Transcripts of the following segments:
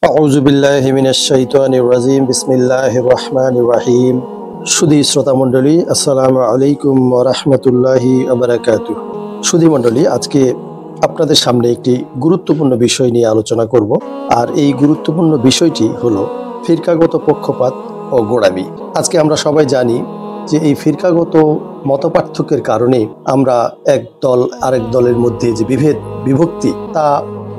আউযু বিল্লাহি মিনাশ শাইতানির রাজিম বিসমিল্লাহির রহমানির রহিম। সুধী শ্রোতা মণ্ডলী, আসসালামু আলাইকুম ওয়া রাহমাতুল্লাহি ওয়া বারাকাতুহু। সুধী মণ্ডলী, আজকে আপনাদের সামনে একটি গুরুত্বপূর্ণ বিষয় নিয়ে আলোচনা করব। আর এই গুরুত্বপূর্ণ বিষয়টি হলো ফিরকাগত পক্ষপাত ও গোঁড়ামি। আজকে আমরা সবাই জানি যে এই ফিরকাগত মতপার্থক্যের কারণে আমরা এক দল আরেক দলের মধ্যে যে বিভক্তি তা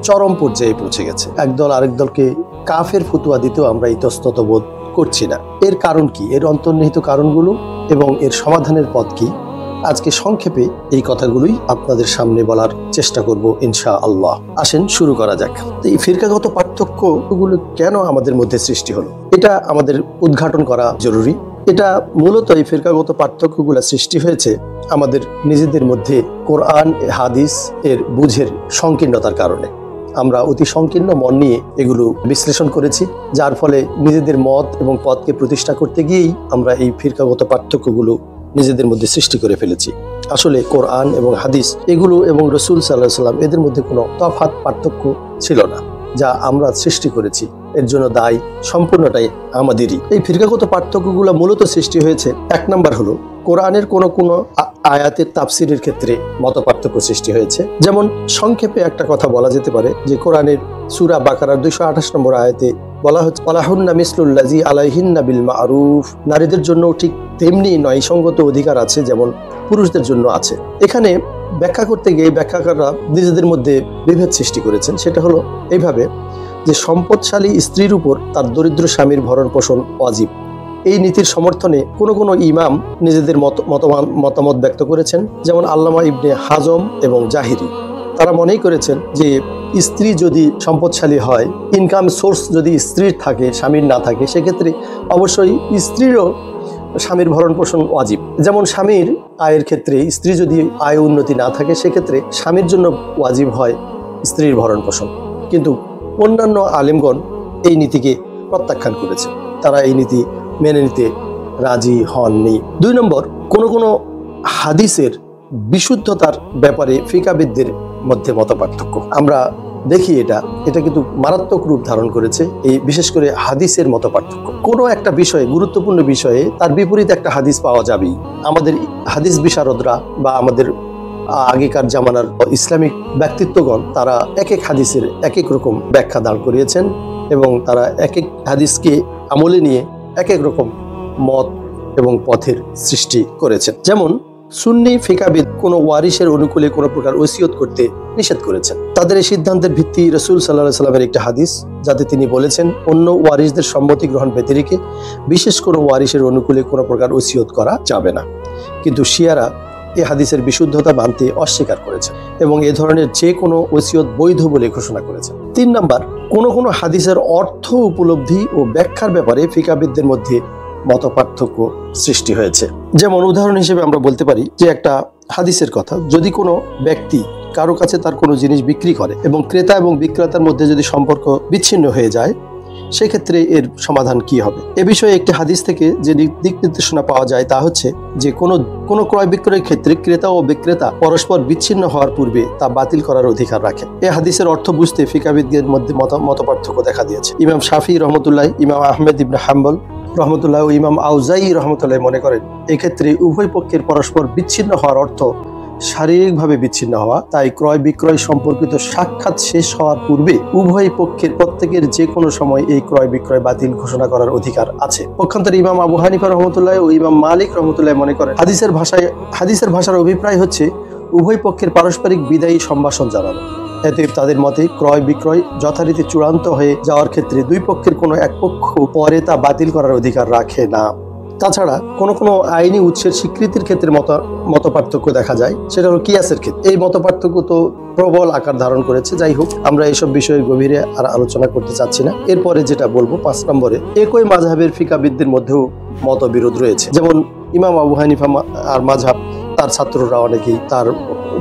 চরম পর্যায়ে পৌঁছে গেছে। একদল আরেক দলকে কাফের ফতুয়া দিতেও আমরা ইতস্তত বোধ করছি না। এর কারণ কি, এর অন্তর্নিহিত কারণগুলো এবং এর সমাধানের পথ কি, আজকে সংক্ষেপে এই কথাগুলোই আপনাদের সামনে বলার চেষ্টা করব ইনশাআল্লাহ। আসেন শুরু করা যাক। এই ফিরকাগত পার্থক্যগুলো কেন আমাদের মধ্যে সৃষ্টি হলো, এটা আমাদের উদ্ঘাটন করা জরুরি। এটা মূলত এই ফিরকাগত পার্থক্যগুলো সৃষ্টি হয়েছে আমাদের নিজেদের মধ্যে কোরআন হাদিস এর বুঝের সংকীর্ণতার কারণে। আমরা অতি সংকীর্ণ মন নিয়ে এগুলো বিশ্লেষণ করেছি, যার ফলে নিজেদের মত এবং পথকে প্রতিষ্ঠা করতে গিয়েই আমরা এই ফিরকাগত পার্থক্যগুলো নিজেদের মধ্যে সৃষ্টি করে ফেলেছি। আসলে কোরআন এবং হাদিস এগুলো এবং রাসূল সাল্লাল্লাহু আলাইহি ওয়াসাল্লাম এদের মধ্যে কোনো তফাৎ পার্থক্য ছিল না, যা আমরা সৃষ্টি করেছি। এর জন্য দায় সম্পূর্ণটাই আমাদেরই। এই ফিরকাগত পার্থক্যগুলো মূলত সৃষ্টি হয়েছে, এক নম্বর হলো কোরআনের কোনো আয়াতের তাফসিরের ক্ষেত্রে মত পার্থক্য সৃষ্টি হয়েছে। যেমন সংক্ষেপে একটা কথা বলা যেতে পারে যে কোরআনের সূরা বাকারার 228 নম্বর আয়াতে বলা হচ্ছে, ওয়ালাহুন্না মিসলুল্লাযী আলাইহিন্না বিল মা'রুফ, নারীদের জন্য ঠিক তেমনি ন্যায়সঙ্গত অধিকার আছে যেমন পুরুষদের জন্য আছে। এখানে ব্যাখ্যা করতে গিয়ে ব্যাখ্যাকাররা নিজেদের মধ্যে বিভেদ সৃষ্টি করেছেন। সেটা হলো এইভাবে যে সম্পদশালী স্ত্রীর উপর তার দরিদ্র স্বামীর ভরণ পোষণ ওয়াজিব। এই নীতির সমর্থনে কোনো ইমাম নিজেদের মতামত ব্যক্ত করেছেন, যেমন আল্লামা ইবনে হাজম এবং জাহিরি। তারা মনেই করেছেন যে স্ত্রী যদি সম্পদশালী হয়, ইনকাম সোর্স যদি স্ত্রীর থাকে স্বামীর না থাকে, সেক্ষেত্রে অবশ্যই স্ত্রীরও স্বামীর ভরণ পোষণ ওয়াজিব। যেমন স্বামীর আয়ের ক্ষেত্রে স্ত্রী যদি আয় উন্নতি না থাকে, সেক্ষেত্রে স্বামীর জন্য ওয়াজিব হয় স্ত্রীর ভরণ পোষণ। কিন্তু অন্যান্য আলেমগণ এই নীতিকে প্রত্যাখ্যান করেছে, তারা এই নীতি মেনে নিতে রাজি হননি। 2 নম্বর, কোনো হাদিসের বিশুদ্ধতার ব্যাপারে ফিকাবিদদের মধ্যে মতপার্থক্য আমরা দেখি। এটা কিন্তু মারাত্মক রূপ ধারণ করেছে, এই বিশেষ করে হাদিসের মতপার্থক্য। কোনো একটা বিষয়ে, গুরুত্বপূর্ণ বিষয়ে তার বিপরীত একটা হাদিস পাওয়া যাবেই। আমাদের হাদিস বিশারদরা বা আমাদের আগেকার জামানার ইসলামিক ব্যক্তিত্বগণ তারা এক এক হাদিসের এক এক রকম ব্যাখ্যা দাঁড় করিয়েছেন এবং তারা এক এক হাদিসকে আমলে নিয়ে এক এক রকম মত এবং পথের সৃষ্টি করেছেন। যেমন সুন্নি ফিকাবিদ কোনো ওয়ারিসের অনুকূলে কোনো প্রকার ওসিয়ত করতে নিষেধ করেছেন। তাদের এই সিদ্ধান্তের ভিত্তি রাসূল সাল্লাল্লাহু আলাইহি ওয়াসাল্লামের একটি হাদিস, যাতে তিনি বলেছেন অন্য ওয়ারিসদের সম্মতি গ্রহণ ব্যতি রেখে বিশেষ কোনো ওয়ারিসের অনুকূলে কোনো প্রকার ওসিয়ত করা যাবে না। কিন্তু শিয়ারা এই হাদিসের বিশুদ্ধতা মানতে অস্বীকার করেছে এবং এ ধরনের যে কোনো ওসিয়ত বৈধ বলে ঘোষণা করেছে। 3 নম্বর, কোনো হাদিসের অর্থ উপলব্ধি ও ব্যাখ্যার ব্যাপারে ফিকাবিদদের মধ্যে মতপার্থক্য সৃষ্টি হয়েছে। যেমন উদাহরণ হিসেবে আমরা বলতে পারি যে একটা হাদিসের কথা, যদি কোনো ব্যক্তি কারো কাছে তার কোনো জিনিস বিক্রি করে এবং ক্রেতা এবং বিক্রেতার মধ্যে যদি সম্পর্ক বিচ্ছিন্ন হয়ে যায়, সেক্ষেত্রে এর সমাধান কি হবে? এ বিষয়ে একটি হাদিস থেকে যে দিক নির্দেশনা পাওয়া যায় তা হচ্ছে যে কোনো ক্রয় বিক্রয়ের ক্ষেত্রে ক্রেতা ও বিক্রেতা পরস্পর বিচ্ছিন্ন হওয়ার পূর্বে তা বাতিল করার অধিকার রাখে। এই হাদিসের অর্থ বুঝতে ফিকাবিদদের মধ্যে মতপার্থক্য দেখা দিয়েছে। ইমাম শাফি রহমতুল্লাহ, ইমাম আহমেদ ইবনে হাম্বল রহমতুল্লাহ ও ইমাম আউজাই রহমতুল্লাহ মনে করেন এক্ষেত্রে উভয় পক্ষের পরস্পর বিচ্ছিন্ন হওয়ার অর্থ শারীরিকভাবে বিচ্ছিন্ন হওয়া। তাই ক্রয় বিক্রয় সম্পর্কিত সাক্ষাৎ শেষ হওয়ার পূর্বে উভয় পক্ষের প্রত্যেকের যে কোনো সময় এই ক্রয় বিক্রয় বাতিল ঘোষণা করার অধিকার আছে। পক্ষান্তরে ইমাম আবু হানিফা রহমতুল্লাহ ও ইমাম মালিক রহমতুল্লাহ মনে করেন হাদিসের ভাষার অভিপ্রায় হচ্ছে উভয় পক্ষের পারস্পরিক বিদায়ী সম্ভাষণ জানানো। এতে তাদের মতে ক্রয় বিক্রয় যথারীতি চূড়ান্ত হয়ে যাওয়ার ক্ষেত্রে দুই পক্ষের কোনো এক পক্ষ পরে তা বাতিল করার অধিকার রাখে না। তাছাড়া কোনো আইনি উৎসের স্বীকৃতির ক্ষেত্রে মতপার্থক্য দেখা যায়, সেটা হলো কিয়াসের ক্ষেত্রে। এই মতপার্থক্য তো প্রবল আকার ধারণ করেছে। যাই হোক, আমরা এইসব বিষয়ের গভীরে আর আলোচনা করতে চাচ্ছি না। এরপরে যেটা বলবো 5 নম্বরে, একই মাযহাবের ফিকাবিদদের মধ্যেও মতবিরোধ রয়েছে। যেমন ইমাম আবু হানিফা আর মাযহাব, তার ছাত্ররা অনেকেই তার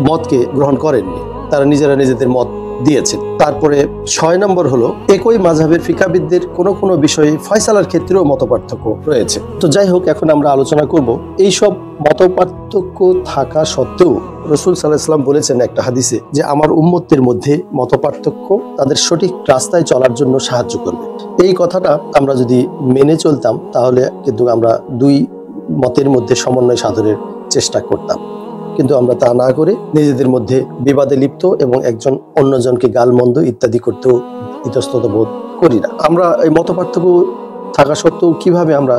মতকে গ্রহণ করেননি, তারা নিজেদের মত দিয়েছেন। তারপরে 6 নম্বর হলো একই মাযহাবের ফিকাবিদদের কোনো বিষয়ে ফয়সালার ক্ষেত্রেও মতপার্থক্য রয়েছে। তো যাই হোক, এখন আমরা আলোচনা করব এইসব মতপার্থক্য থাকা সত্ত্বেও রাসূল সাল্লাল্লাহু আলাইহি ওয়াসাল্লাম বলেছেন একটা হাদিসে যে আমার উম্মতের মধ্যে মতপার্থক্য তাদের সঠিক রাস্তায় চলার জন্য সাহায্য করবে। এই কথাটা আমরা যদি মেনে চলতাম তাহলে কিন্তু আমরা দুই মতের মধ্যে সমন্বয় সাধনের চেষ্টা করতাম, কিন্তু আমরা তা না করে নিজেদের মধ্যে বিবাদে লিপ্ত এবং একজন অন্যজনকে গালমন্দ ইত্যাদি করতেও ইতস্তত বোধ করি না। আমরা এই মতপার্থক্য থাকা সত্ত্বেও কিভাবে আমরা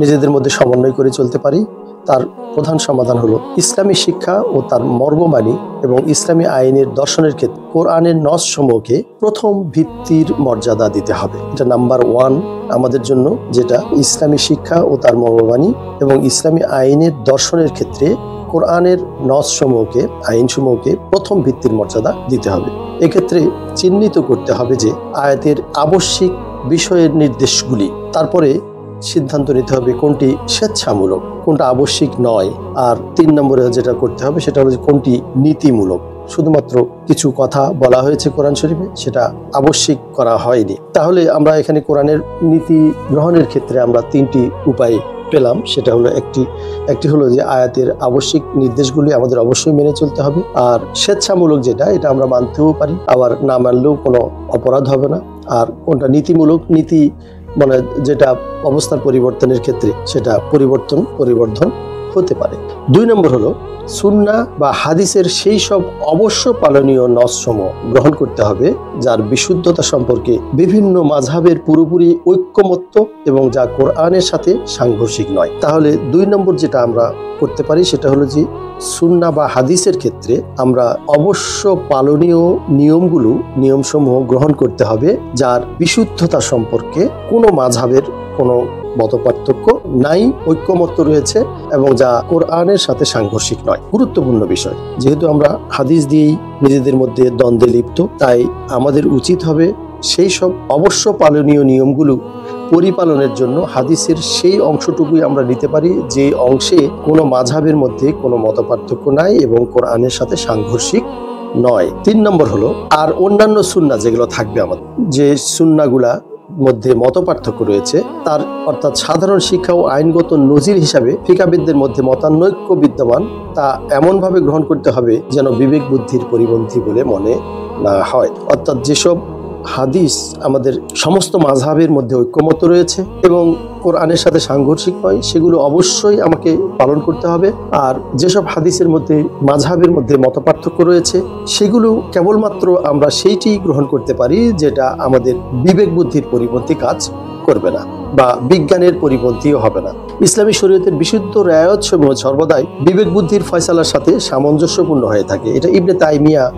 নিজেদের মধ্যে সমন্বয় করে চলতে পারি, তার প্রধান সমাধান হলো ইসলামী শিক্ষা ও তার মর্মবাণী এবং ইসলামী আইনের দর্শনের ক্ষেত্রে কোরআনের নস সমূহকে প্রথম ভিত্তির মর্যাদা দিতে হবে। এটা নাম্বার 1 আমাদের জন্য, যেটা ইসলামী শিক্ষা ও তার মর্মবাণী এবং ইসলামী আইনের দর্শনের ক্ষেত্রে কোরআনের নস সমূহকে, আইন সমূহকে প্রথম ভিত্তির মর্যাদা দিতে হবে। এক্ষেত্রে চিহ্নিত করতে হবে যে আয়াতের আবশ্যিক বিষয়ের নির্দেশগুলি, তারপরে সিদ্ধান্ত নিতে হবে কোনটি স্বেচ্ছামূলক, কোনটা আবশ্যিক নয়, আর 3 নম্বরে যেটা করতে হবে সেটা হলো কোনটি নীতিমূলক। শুধুমাত্র কিছু কথা বলা হয়েছে কোরআন শরীফে, সেটা আবশ্যিক করা হয়নি। তাহলে আমরা এখানে কোরআনের নীতি গ্রহণের ক্ষেত্রে আমরা 3টি উপায় পেলাম। সেটা হলো একটি হলো যে আয়াতের আবশ্যিক নির্দেশগুলি আমাদের অবশ্যই মেনে চলতে হবে, আর স্বেচ্ছামূলক যেটা, এটা আমরা মানতেও পারি, আবার না মানলেও কোনো অপরাধ হবে না। আর কোনটা নীতিমূলক, নীতি মানে যেটা অবস্থার পরিবর্তনের ক্ষেত্রে সেটা পরিবর্ধন হতে পারে। 2 নম্বর হলো সুন্নাহ বা হাদিসের সেই সব অবশ্য পালনীয় নসসমূহ গ্রহণ করতে হবে যার বিশুদ্ধতা সম্পর্কে বিভিন্ন মাযহাবের পুরোপুরি ঐক্যমত্য এবং যা কোরআনের সাথে সাংঘর্ষিক নয়। তাহলে 2 নম্বর যেটা আমরা করতে পারি সেটা হলো যে সুন্নাহ বা হাদিসের ক্ষেত্রে আমরা অবশ্য পালনীয় নিয়মসমূহ গ্রহণ করতে হবে যার বিশুদ্ধতা সম্পর্কে কোনো মাযহাবের কোনো মতপার্থক্য নাই, ঐক্যমত্য রয়েছে এবং যা কোরআনের সাথে সাংঘর্ষিক নয়। গুরুত্বপূর্ণ বিষয়, যেহেতু আমরা হাদিস দিয়েই নিজেদের মধ্যে দ্বন্দ্বে লিপ্ত, তাই আমাদের উচিত হবে সেই সব অবশ্য পালনীয় নিয়মগুলো পরিপালনের জন্য হাদিসের সেই অংশটুকুই আমরা নিতে পারি যে অংশে কোনো মাযহাবের মধ্যে কোনো মতপার্থক্য নাই এবং কোরআনের সাথে সাংঘর্ষিক নয়। 3 নম্বর হলো আর অন্যান্য সুন্নাহ যেগুলো থাকবে, আমাদের যে সুন্নাহগুলা মধ্যে মতপার্থক্য রয়েছে তার অর্থাৎ সাধারণ শিক্ষা ও আইনগত নজির হিসাবে ফিকাহবিদদের মধ্যে মতানৈক্য বিদ্যমান, তা এমনভাবে গ্রহণ করতে হবে যেন বিবেক বুদ্ধির পরিপন্থী বলে মনে না হয়। অর্থাৎ যেসব হাদিস আমাদের সমস্ত মাযহাবের মধ্যে ঐক্যমত রয়েছে এবং কোরআনের সাথে সাংঘর্ষিক নয়, সেগুলো অবশ্যই আমাকে পালন করতে হবে। আর যেসব হাদিসের মধ্যে মাযহাবের মধ্যে মতপার্থক্য রয়েছে সেগুলো কেবলমাত্র আমরা সেইটি গ্রহণ করতে পারি যেটা আমাদের বিবেক বুদ্ধির পরিপন্থী কাজ করবে না বা বিজ্ঞানের পরিপন্থীও হবে না। ইসলামী শরীয়তের বিশুদ্ধ রায়ত সমূহ সর্বদাই বিবেক বুদ্ধির ফয়সালার সাথে সামঞ্জস্যপূর্ণ হয়ে থাকে। এটা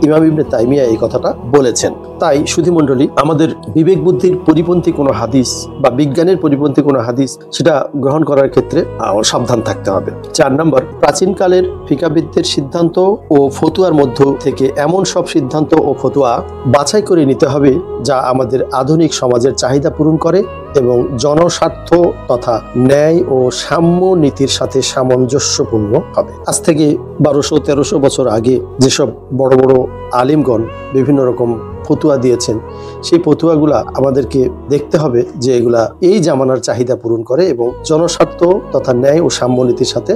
ইমাম ইবনে তাইমিয়া এই কথাটা বলেছেন। তাই সুধী মণ্ডলী, আমাদের বিবেক বুদ্ধির পরিপন্থী কোনো হাদিস বা বিজ্ঞানের পরিপন্থী কোনো হাদিস সেটা গ্রহণ করার ক্ষেত্রে সাবধান থাকতে হবে। 4 নম্বর, প্রাচীনকালের ফিকাহবিদদের সিদ্ধান্ত ও ফতুয়ার মধ্য থেকে এমন সব সিদ্ধান্ত ও ফতুয়া বাছাই করে নিতে হবে যা আমাদের আধুনিক সমাজের চাহিদা পূরণ করে এবং জনস্বার্থ তথা ন্যায় ও সাম্য নীতির সাথে সামঞ্জস্যপূর্ণ হবে। আজ থেকে 1200-1300 বছর আগে যেসব বড় বড় আলিমগণ বিভিন্ন রকম ফতুয়া দিয়েছেন, সেই ফতুয়াগুলা আমাদেরকে দেখতে হবে যে এগুলা এই জামানার চাহিদা পূরণ করে এবং জনস্বার্থ তথা ন্যায় ও সাম্য নীতির সাথে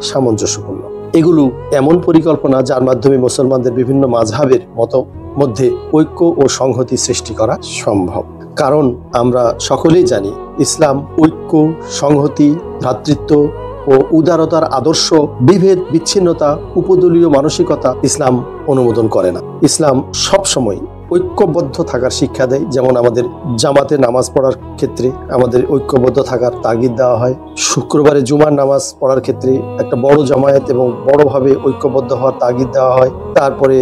সামঞ্জস্যপূর্ণ। এগুলো এমন পরিকল্পনা যার মাধ্যমে মুসলমানদের বিভিন্ন মাযহাবের মধ্যে ঐক্য ও সংহতি সৃষ্টি করা সম্ভব। কারণ আমরা সকলেই জানি ইসলাম ঐক্য, সংহতি, ভ্রাতৃত্ব ও উদারতার আদর্শ, বিভেদ, বিচ্ছিন্নতা, উপদলীয় মানসিকতা ইসলাম অনুমোদন করে না। ইসলাম সবসময় ঐক্যবদ্ধ থাকার শিক্ষা দেয়। যেমন আমাদের জামাতে নামাজ পড়ার ক্ষেত্রে আমাদের ঐক্যবদ্ধ থাকার তাগিদ দেওয়া হয়। শুক্রবারে জুমার নামাজ পড়ার ক্ষেত্রে একটা বড় জামায়াত এবং বড়ভাবে ঐক্যবদ্ধ হওয়ার তাগিদ দেওয়া হয়। তারপরে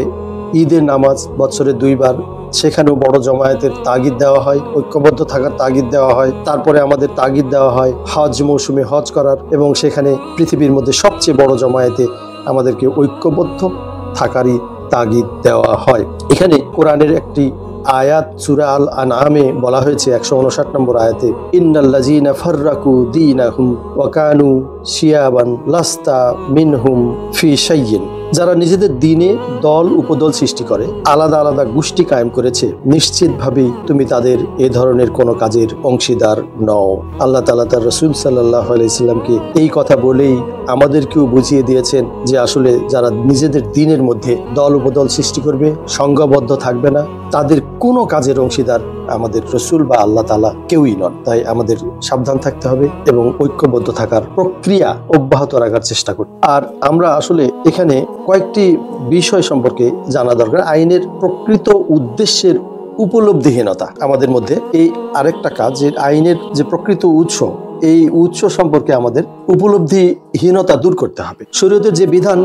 ঈদের নামাজ বছরে 2 বার, সেখানেও বড় জমায়েতের তাগিদ দেওয়া হয়, ঐক্যবদ্ধ থাকার তাগিদ দেওয়া হয়। তারপরে আমাদের তাগিদ দেওয়া হয় হজ মৌসুমে হজ করার এবং সেখানে পৃথিবীর মধ্যে সবচেয়ে বড় জমায়েতে আমাদেরকে ঐক্যবদ্ধ থাকারই তাগিদ দেওয়া হয়। এখানে কোরআনের একটি আয়াত সূরা আল আনআমে বলা হয়েছে 159 নম্বর আয়াতে, ইন্নাল্লাযীনা ফাররাকু দীনাহুম ওয়া কানু শিয়াবান লাস্তা মিনহুম ফি শাইইন। যারা নিজেদের দিনে দল উপদল সৃষ্টি করে, আলাদা আলাদা গোষ্ঠী কায়েম করেছে, নিশ্চিতভাবেই তুমি তাদের এ ধরনের কোনো কাজের অংশীদার নও। আল্লাহ তাআলা তার রাসূল সাল্লাল্লাহু আলাইহি সাল্লামকে এই কথা বলেই আমাদেরকেও বুঝিয়ে দিয়েছেন যে আসলে যারা নিজেদের দিনের মধ্যে দল উপদল সৃষ্টি করবে, সংঘবদ্ধ থাকবে না, তাদের কোনো কাজের অংশীদার আমাদের রাসূল বা আল্লাহ তাআলা কেউই নন। তাই আমাদের সাবধান থাকতে হবে এবং ঐক্যবদ্ধ থাকার প্রক্রিয়া অব্যাহত রাখার চেষ্টা করতে। আর আমরা আসলে এখানে কয়েকটি বিষয় সম্পর্কে জানা দরকার। আইনের প্রকৃত উদ্দেশ্যের উপলব্ধিহীনতা আমাদের মধ্যে এই আরেকটা কাজ, যে আইনের যে প্রকৃত উৎস, এই উৎস সম্পর্কে আমাদের উপলব্ধিহীনতা দূর করতে হবে। শরীয়তের যে বিধান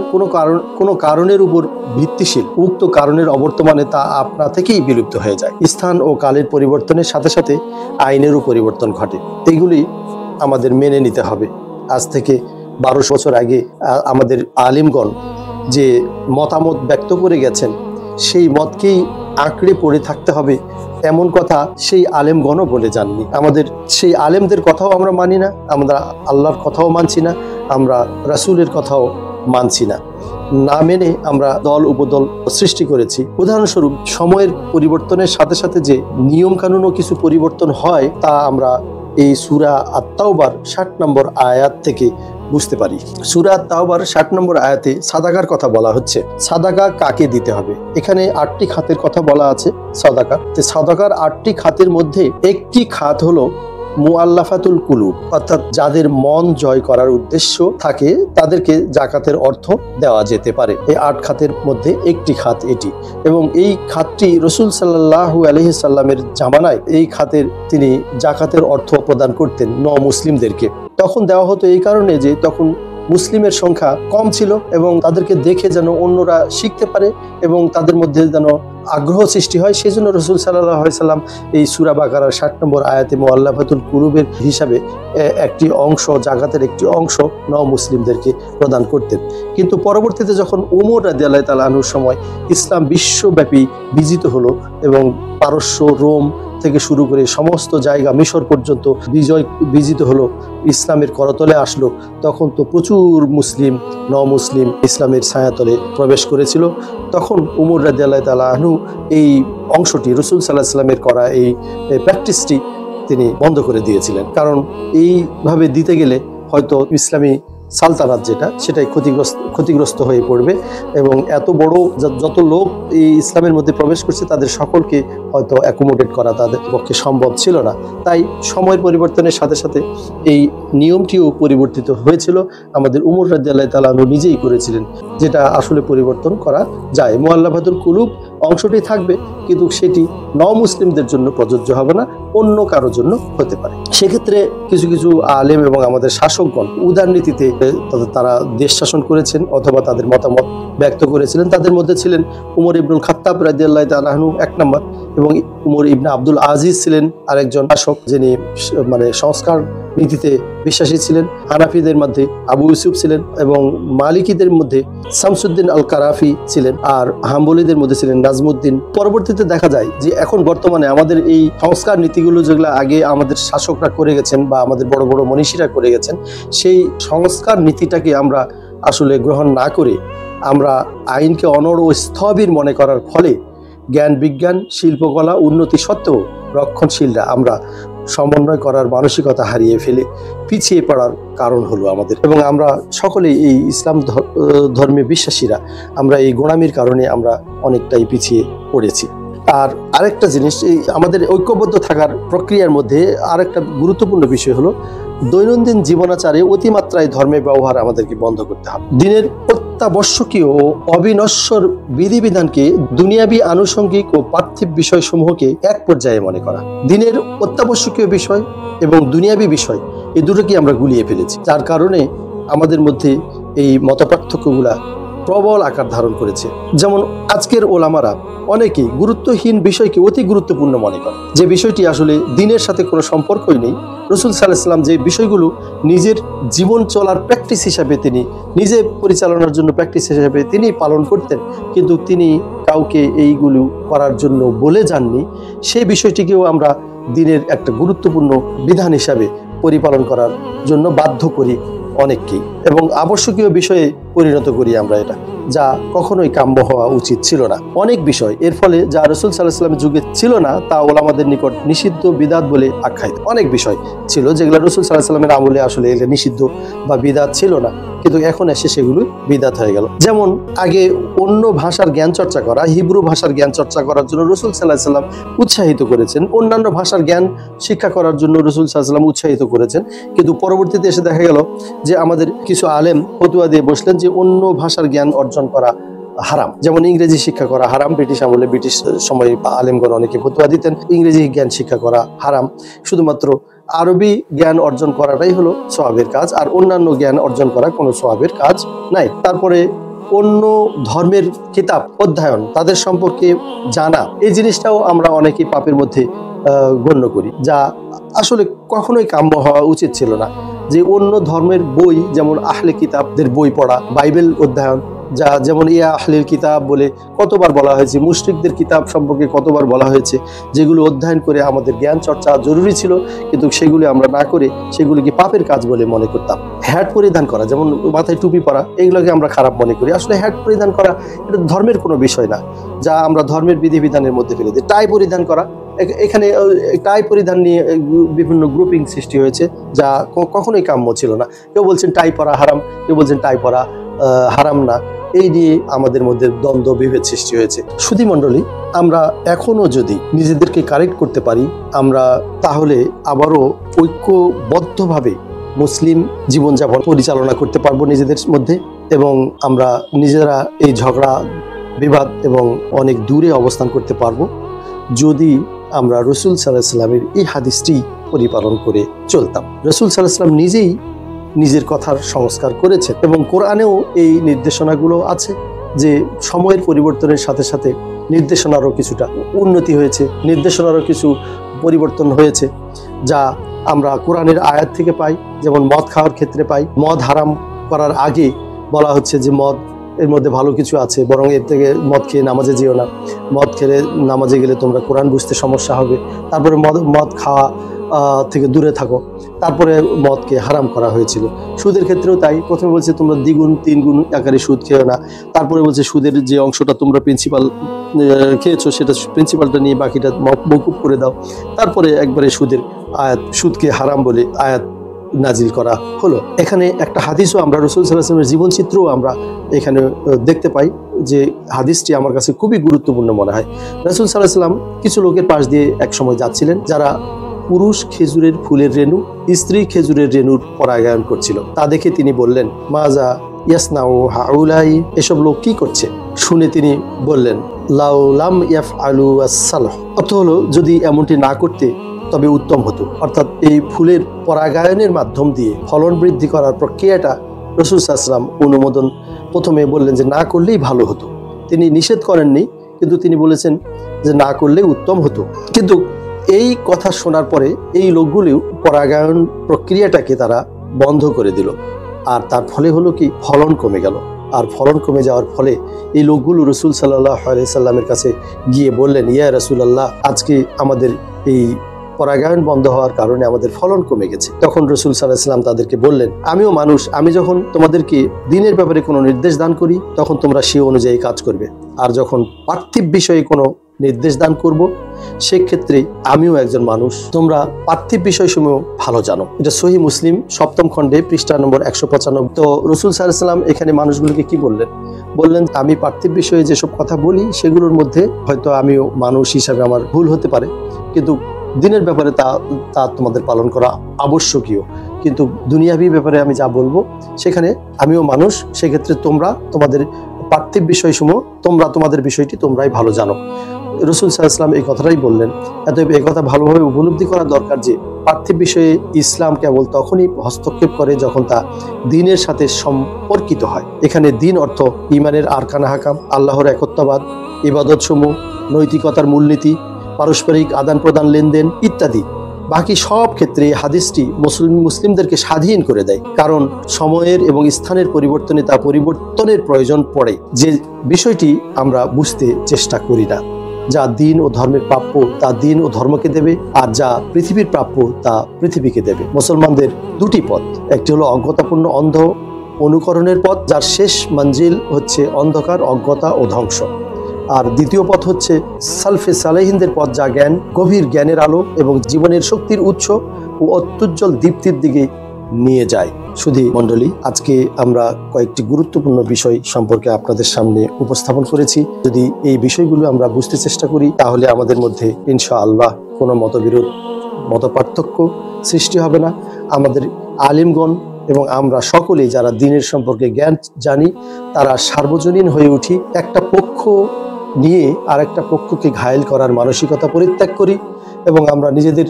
কোনো কারণের উপর ভিত্তিশীল, উক্ত কারণের অবর্তমানে তা আপনা থেকেই বিলুপ্ত হয়ে যায়। স্থান ও কালের পরিবর্তনের সাথে সাথে আইনেরও পরিবর্তন ঘটে, এগুলি আমাদের মেনে নিতে হবে। আজ থেকে 1200 বছর আগে আমাদের আলিমগণ যে মতামত ব্যক্ত করে গেছেন, সেই মতকেই আঁকড়ে পড়ে থাকতে হবে এমন কথা সেই আলেমগণও বলে যাননি। আমাদের সেই আলেমদের কথাও আমরা মানি না, আমরা আল্লাহর কথাও মানছি না, আমরা রাসূলের কথাও মানছি না। না মেনে আমরা দল উপদল সৃষ্টি করেছি। উদাহরণস্বরূপ, সময়ের পরিবর্তনের সাথে সাথে যে নিয়ম কানুনও কিছু পরিবর্তন হয়, তা আমরা এই সূরা আত-তাওবার 60 নম্বর আয়াত থেকে বুঝতে পারি। সূরা আত-তাওবার 60 নম্বর আয়াতে সাদাকার কথা বলা হচ্ছে। সাদাকা কাকে দিতে হবে? এখানে 8টি খাতের কথা বলা আছে। সাদাকার 8টি খাতের মধ্যে একটি খাত হলো মুআল্লাফাতুল কুলুব, অর্থাৎ যাদের মন জয় করার উদ্দেশ্য থাকে তাদেরকে জাকাতের অর্থ দেওয়া যেতে পারে। এই 8 খাতের মধ্যে একটি খাত এটি, এবং এই খাতটি রাসূল সাল্লাল্লাহু আলাইহি সাল্লামের জামানায় এই খাতের তিনি জাকাতের অর্থ প্রদান করতেন মুসলিমদেরকে। তখন দেওয়া হতো এই কারণে যে তখন মুসলিমের সংখ্যা কম ছিল এবং তাদেরকে দেখে যেন অন্যরা শিখতে পারে এবং তাদের মধ্যে যেন আগ্রহ সৃষ্টি হয়। সেই জন্য রাসূল সাল্লাল্লাহু আলাইহি সাল্লাম এই সূরা বাকারার 60 নম্বর আয়াতে মুআল্লাফাতুল কুলুবের হিসাবে একটি অংশ, জাকাতের একটি অংশ মুসলিমদেরকে প্রদান করতেন। কিন্তু পরবর্তীতে যখন ওমর রাদিয়াল্লাহু তাআলা আনহুর সময় ইসলাম বিশ্বব্যাপী বিজিত হলো এবং পারস্য, রোম থেকে শুরু করে সমস্ত জায়গা, মিশর পর্যন্ত বিজিত হলো, ইসলামের করতলে আসলো, তখন তো প্রচুর মুসলিম মুসলিম ইসলামের ছায়াতলে প্রবেশ করেছিল। তখন ওমর রাদিয়াল্লাহু তাআলা আনহু এই অংশটি, রাসূল সাল্লাল্লাহু আলাইহি সাল্লামের করা এই প্র্যাকটিসটি তিনি বন্ধ করে দিয়েছিলেন। কারণ এইভাবে দিতে গেলে হয়তো ইসলামী সালতানাত সেটাই ক্ষতিগ্রস্ত হয়ে পড়বে এবং এত বড় যত লোক এই ইসলামের মধ্যে প্রবেশ করছে তাদের সকলকে হয়তো অ্যাকোমোডেট করা তাদের পক্ষে সম্ভব ছিল না। তাই সময়ের পরিবর্তনের সাথে সাথে এই নিয়মটিও পরিবর্তিত হয়েছিল। আমাদের ওমর রাদিয়াল্লাহু তাআলা আনহু নিজেই করেছিলেন, যেটা আসলে পরিবর্তন করা যায়। মুআল্লাফাতুল কুলুব অংশটি থাকবে, কিন্তু সেটি মুসলিমদের জন্য প্রযোজ্য হবে না, অন্য কারোর জন্য হতে পারে। সেক্ষেত্রে কিছু কিছু আলেম এবং আমাদের শাসকগণ উদারনীতিতে তারা দেশ শাসন করেছেন অথবা তাদের মতামত ব্যক্ত করেছিলেন। তাদের মধ্যে ছিলেন উমর ইবনুল খাত্তাব রাদিয়াল্লাহু তাআলা আনহু 1 নম্বর, এবং উমর ইবনে আব্দুল আজিজ ছিলেন আরেকজন শাসক, যিনি সংস্কার নীতিতে বিশ্বাসী ছিলেন। হানাফিদের মধ্যে আবু ইউসুফ ছিলেন এবং মালিকিদের মধ্যে শামসুদ্দিন আল কারাফি ছিলেন, আর হাম্বলীদের মধ্যে ছিলেন নাজমুদ্দিন। পরবর্তীতে দেখা যায় যে এখন বর্তমানে আমাদের এই সংস্কার নীতিগুলো যেগুলো আগে আমাদের শাসকরা করে গেছেন বা আমাদের বড় বড় মনীষীরা করে গেছেন, সেই সংস্কার নীতিটাকে আমরা আসলে গ্রহণ না করে আমরা আইনকে অনড় ও স্থবির মনে করার ফলে জ্ঞান বিজ্ঞান শিল্পকলা উন্নতি সত্ত্বেও রক্ষণশীলরা আমরা সমন্বয় করার মানসিকতা হারিয়ে ফেলে পিছিয়ে পড়ার কারণ হলো আমাদের। এবং আমরা সকলেই এই ইসলাম ধর্মে বিশ্বাসীরা আমরা এই গোঁড়ামির কারণে আমরা অনেকটাই পিছিয়ে পড়েছি। আর আরেকটা জিনিস, এই আমাদের ঐক্যবদ্ধ থাকার প্রক্রিয়ার মধ্যে আরেকটা গুরুত্বপূর্ণ বিষয় হলো দৈনন্দিন জীবনাচারে অতিমাত্রায় ধর্মের ব্যবহার আমাদেরকে বন্ধ করতে হবে। দিনের অত্যাবশ্যকীয় ও অবিনশ্বর বিধিবিধানকে দুনিয়াবী আনুষঙ্গিক ও পার্থিব বিষয়সমূহকে এক পর্যায়ে মনে করা। দিনের অত্যাবশ্যকীয় বিষয় এবং দুনিয়াবী বিষয় এই দুটোকে আমরা গুলিয়ে ফেলেছি, যার কারণে আমাদের মধ্যে এই মতপার্থক্যগুলা প্রবল আকার ধারণ করেছে। যেমন আজকের ওলামারা অনেকেই গুরুত্বহীন বিষয়কে অতি গুরুত্বপূর্ণ মনে করে, যে বিষয়টি আসলে দিনের সাথে কোনো সম্পর্কই নেই। রাসূল সাল্লাল্লাহু আলাইহি ওয়াসাল্লাম যে বিষয়গুলো নিজের জীবন চলার প্র্যাকটিস হিসাবে, তিনি নিজে পরিচালনার জন্য প্র্যাকটিস হিসাবে তিনি পালন করতেন, কিন্তু তিনি কাউকে এইগুলো করার জন্য বলে যাননি, সেই বিষয়টিকেও আমরা দিনের একটা গুরুত্বপূর্ণ বিধান হিসাবে পরিপালন করার জন্য বাধ্য করি অনেককেই, এবং আবশ্যকীয় বিষয়ে পরিণত করি আমরা এটা, যা কখনোই কাম্য হওয়া উচিত ছিল না। অনেক বিষয় এর ফলে যা রাসূল সাল্লাল্লাহু আলাইহি ওয়াসাল্লামের যুগে ছিল না, তা ওলামাদের নিকট নিষিদ্ধ বিদআত বলে আখ্যায়িত। অনেক বিষয় ছিল যেগুলো রাসূল সাল্লাল্লাহু আলাইহি ওয়াসাল্লামের আমলে আসলে এগুলো নিষিদ্ধ বা বিদআত ছিল না, কিন্তু এখন এসে সেগুলো বিদআত হয়ে গেল। যেমন আগে অন্য ভাষার জ্ঞান চর্চা করা, হিব্রু ভাষার জ্ঞান চর্চা করার জন্য রাসূল সাল্লাল্লাহু আলাইহি ওয়াসাল্লাম উৎসাহিত করেছেন, অন্যান্য ভাষার জ্ঞান শিক্ষা করার জন্য রাসূল সাল্লাল্লাহু আলাইহি ওয়াসাল্লাম উৎসাহিত করেছেন। কিন্তু পরবর্তীতে এসে দেখা গেল যে আমাদের কিছু আলেম ফতোয়া দিয়ে বসলেন যে অন্য ভাষার জ্ঞান অর্জন করা হারাম। যেমন ইংরেজি শিক্ষা করা হারাম, ব্রিটিশ আমলে ব্রিটিশ সময়ে আলেমগণ অনেকে ফতোয়া দিতেন ইংরেজি জ্ঞান শিক্ষা করা হারাম, শুধুমাত্র আরবি জ্ঞান অর্জন করাটাই হলো সওয়াবের কাজ, আর অন্যান্য জ্ঞান অর্জন করা কোনো সওয়াবের কাজ নাই। তারপরে অন্য ধর্মের কিতাব অধ্যয়ন, তাদের সম্পর্কে জানা, এই জিনিসটাও আমরা অনেকেই পাপের মধ্যে গণ্য করি, যা আসলে কখনোই কাম্য হওয়া উচিত ছিল না। যে অন্য ধর্মের বই, যেমন আহলে কিতাবদের বই পড়া, বাইবেল অধ্যয়ন, যা যেমন ইয়া আহলিল কিতাব বলে কতবার বলা হয়েছে, মুশরিকদের কিতাব সম্পর্কে কতবার বলা হয়েছে, যেগুলো অধ্যয়ন করে আমাদের জ্ঞান চর্চা জরুরি ছিল, কিন্তু সেগুলি আমরা না করে সেগুলিকে পাপের কাজ বলে মনে করতাম। হ্যাট পরিধান করা, যেমন মাথায় টুপি পরা, এগুলোকে আমরা খারাপ মনে করি। আসলে হ্যাট পরিধান করা এটা ধর্মের কোনো বিষয় না, যা আমরা ধর্মের বিধিবিধানের মধ্যে ফেলে দিই। টাই পরিধান করা, এখানে টাই পরিধান নিয়ে বিভিন্ন গ্রুপিং সৃষ্টি হয়েছে, যা কখনোই কাম্য ছিল না। কেউ বলছেন টাই পরা হারাম, কেউ বলছেন টাই পরা হারাম না। এই নিয়ে আমাদের মধ্যে দ্বন্দ্ব বিভেদ সৃষ্টি হয়েছে। সুধী মণ্ডলী, আমরা এখনো যদি নিজেদেরকে কারেক্ট করতে পারি, আমরা তাহলে আবারও ঐক্যবদ্ধভাবে মুসলিম জীবনযাপন পরিচালনা করতে পারবো নিজেদের মধ্যে, এবং আমরা নিজেরা এই ঝগড়া বিবাদ এবং অনেক দূরে অবস্থান করতে পারবো, যদি আমরা রাসূল সাল্লাল্লাহু আলাইহি ওয়াসাল্লামের এই হাদিসটি পরিপালন করে চলতাম। রাসূল সাল্লাল্লাহু আলাইহি ওয়াসাল্লাম নিজেই নিজের কথার সংস্কার করেছেন, এবং কোরআনেও এই নির্দেশনাগুলো আছে যে সময়ের পরিবর্তনের সাথে সাথে নির্দেশনারও কিছুটা উন্নতি হয়েছে, নির্দেশনারও কিছু পরিবর্তন হয়েছে, যা আমরা কোরআনের আয়াত থেকে পাই। যেমন মদ খাওয়ার ক্ষেত্রে পাই, মদ হারাম করার আগে বলা হচ্ছে যে মদ এর মধ্যে ভালো কিছু আছে, বরং এর থেকে মদ খেয়ে নামাজে যেও না, মদ খেলে নামাজে গেলে তোমরা কোরআন বুঝতে সমস্যা হবে। তারপরে মদ খাওয়া থেকে দূরে থাকো, তারপরে মদকে হারাম করা হয়েছিল। সুদের ক্ষেত্রেও তাই, প্রথমে বলছে তোমরা দ্বিগুণ তিনগুণ আকারে সুদ খেও না, তারপরে বলছে সুদের যে অংশটা তোমরা প্রিন্সিপাল খেয়েছো সেটা প্রিন্সিপালটা নিয়ে বাকিটা মওকুফ করে দাও। তারপরে একবারে সুদকে হারাম বলে আয়াত নাজিল করা হলো। এখানে একটা হাদিসও আমরা রাসূল সাল্লাল্লাহু আলাইহি ওয়াসাল্লামের জীবনচিত্রও আমরা এখানে দেখতে পাই, যে হাদিসটি আমার কাছে খুবই গুরুত্বপূর্ণ মনে হয়। রাসূল সাল্লাল্লাহু আলাইহি ওয়াসাল্লাম কিছু লোকের পাশ দিয়ে এক সময় যাচ্ছিলেন, যারা পুরুষ খেজুরের ফুলের রেণু, স্ত্রী খেজুরের রেণুর পরাগায়ন করছিল। তা দেখে তিনি বললেন, মাজা ইয়াসনাউ হাউলাই, এসব লোক কি করছে? শুনে তিনি বললেন, লাউ লাম ইয়াফআলু আস-সালহ, অর্থ হলো যদি এমনটি না করতে তবে উত্তম হতো। অর্থাৎ এই ফুলের পরাগায়নের মাধ্যম দিয়ে ফলন বৃদ্ধি করার প্রক্রিয়াটা রাসূল সাল্লাল্লাহু আলাইহি ওয়াসাল্লাম অনুমোদন প্রথমে বললেন যে না করলেই ভালো হতো। তিনি নিষেধ করেননি, কিন্তু তিনি বলেছেন যে না করলে উত্তম হতো। কিন্তু এই কথা শোনার পরে এই লোকগুলিও পরাগায়ন প্রক্রিয়াটাকে তারা বন্ধ করে দিল, আর তার ফলে হলো কি, ফলন কমে গেল। আর ফলন কমে যাওয়ার ফলে এই লোকগুলো রাসূল সাল্লাল্লাহু আলাইহি সাল্লামের কাছে গিয়ে বললেন, ইয়া রাসূলুল্লাহ, আজকে আমাদের এই পরাগায়ন বন্ধ হওয়ার কারণে আমাদের ফলন কমে গেছে। তখন রাসূল সাল্লাল্লাহু আলাইহি সাল্লাম তাদেরকে বললেন, আমিও মানুষ, আমি যখন তোমাদেরকে দিনের ব্যাপারে কোনো নির্দেশ দান করি তখন তোমরা সেই অনুযায়ী কাজ করবে, আর যখন পার্থিব বিষয়ে কোনো নির্দেশ দান করব সেক্ষেত্রে আমিও একজন মানুষ, তোমরা পার্থিব বিষয়সমূহ ভালো জানো। এটা সহিহ মুসলিম 7ম খণ্ডে পৃষ্ঠা নম্বর 195। তো রাসূল সাল্লাল্লাহু আলাইহি সাল্লাম এখানে মানুষগুলোকে কি বললেন, আমি পার্থিব বিষয়ে যেসব কথা বলি সেগুলোর মধ্যে হয়তো আমিও মানুষ হিসাবে আমার ভুল হতে পারে, কিন্তু দিনের ব্যাপারে তা তোমাদের পালন করা আবশ্যকীয়। কিন্তু দুনিয়াবী ব্যাপারে আমি যা বলবো সেখানে আমিও মানুষ, সেক্ষেত্রে তোমরা তোমাদের পার্থিব বিষয়সমূহ তোমাদের বিষয়টি তোমরাই ভালো জানো। রাসূল সাল্লাল্লাহু আলাইহি ওয়াসাল্লাম এই কথাটাই বললেন। অতএব এই কথা ভালোভাবে উপলব্ধি করা দরকার যে পার্থিব বিষয়ে ইসলাম কেবল তখনই হস্তক্ষেপ করে যখন তা দ্বীনের সাথে সম্পর্কিত হয়। এখানে দ্বীন অর্থ ঈমানের আরকান হাকাম, আল্লাহর একত্ববাদ, ইবাদতসমূহ, নৈতিকতার মূলনীতি, পারস্পরিক আদান প্রদান, লেনদেন ইত্যাদি। বাকি সব ক্ষেত্রে হাদিসটি মুসলিমদেরকে স্বাধীন করে দেয়, কারণ সময়ের এবং স্থানের পরিবর্তনে তা পরিবর্তনের প্রয়োজন পড়ে, যে বিষয়টি আমরা বুঝতে চেষ্টা করি না। যা দিন ও ধর্মের প্রাপ্য তা দিন ও ধর্মকে দেবে, আর যা পৃথিবীর প্রাপ্য তা পৃথিবীকে দেবে। মুসলমানদের দুটি পথ, একটি হলো অজ্ঞতাপূর্ণ অন্ধ অনুকরণের পথ, যার শেষ মঞ্জিল হচ্ছে অন্ধকার, অজ্ঞতা ও ধ্বংস। আর দ্বিতীয় পথ হচ্ছে সালফে সালেহিনদের পথ, যা জ্ঞান, গভীর জ্ঞানের আলো এবং জীবনের শক্তির উৎস ও অত্যুজ্জ্বল দীপ্তির দিকে নিয়ে যায়। সুধী মণ্ডলী, আজকে আমরা কয়েকটি গুরুত্বপূর্ণ বিষয় সম্পর্কে আপনাদের সামনে উপস্থাপন করেছি। যদি এই বিষয়গুলো আমরা বুঝতে চেষ্টা করি, তাহলে আমাদের মধ্যে ইনশাআল্লাহ কোনো মতবিরোধ, মতপার্থক্য সৃষ্টি হবে না। আমাদের আলিমগণ এবং আমরা সকলেই যারা দ্বীনের সম্পর্কে জ্ঞান জানি, তারা সার্বজনীন হয়ে উঠি, একটা পক্ষ নিয়ে আর একটা পক্ষকে ঘায়েল করার মানসিকতা পরিত্যাগ করি এবং আমরা নিজেদের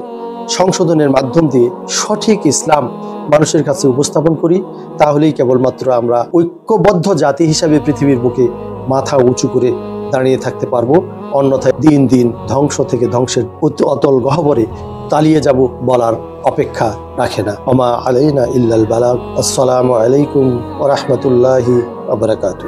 সংশোধনের মাধ্যম দিয়ে সঠিক ইসলাম মানুষের কাছে উপস্থাপন করি। তাহলেই কেবলমাত্র আমরা ঐক্যবদ্ধ জাতি হিসাবে পৃথিবীর বুকে মাথা উঁচু করে দাঁড়িয়ে থাকতে পারবো। অন্যথায় দিন দিন ধ্বংস থেকে ধ্বংসের অতল গহ্বরে তালিয়ে যাব বলার অপেক্ষা রাখে না। ওমা আলাইনা ইল্লাল বালাগ। আসসালামু আলাইকুম ওয়া রাহমাতুল্লাহি ওয়া বারাকাতুহু।